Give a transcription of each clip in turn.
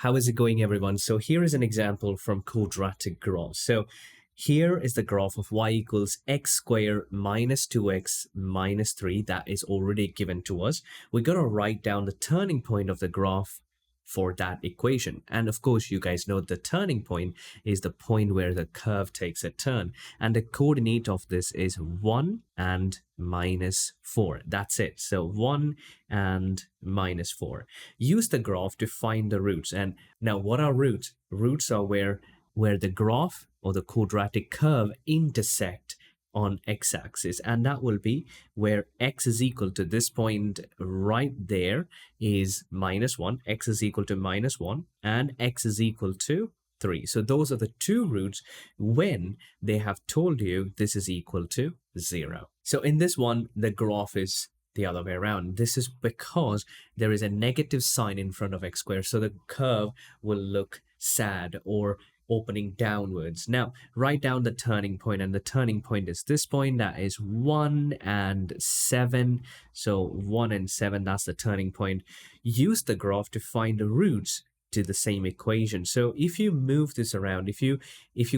How is it going, everyone? So here is an example from quadratic graph. So here is the graph of y equals x squared minus 2x minus 3. That is already given to us. We're going to write down the turning point of the graph for that equation. And of course, you guys know the turning point is the point where the curve takes a turn. And the coordinate of this is 1 and minus 4. That's it. So 1 and minus 4. Use the graph to find the roots. And now what are roots? Roots are where the graph or the quadratic curve intersect on x-axis, and that will be where x is equal to this point right there is minus 1, x is equal to minus 1, and x is equal to 3. So those are the two roots when they have told you this is equal to 0. So in this one, the graph is the other way around. This is because there is a negative sign in front of x squared, so the curve will look sad or opening downwards. Now write down the turning point, and the turning point is this point, that is 1 and 7. So 1 and 7, that's the turning point. Use the graph to find the roots to the same equation. So if you move this around, if you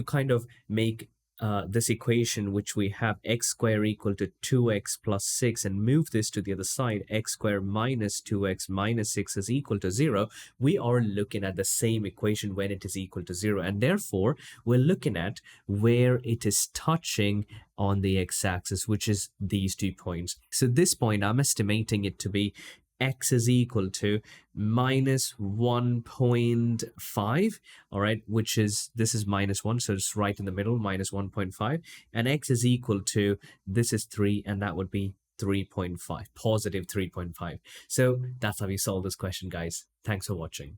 kind of make this equation, which we have x squared equal to 2x plus 6, and move this to the other side, x squared minus 2x minus 6 is equal to 0, we are looking at the same equation when it is equal to 0, and therefore we're looking at where it is touching on the x-axis, which is these 2 points. So this point, I'm estimating it to be x is equal to minus 1.5, all right, which is, this is minus 1, so it's right in the middle, minus 1.5, and x is equal to, this is 3, and that would be 3.5, positive 3.5. So that's how we solve this question, guys. Thanks for watching.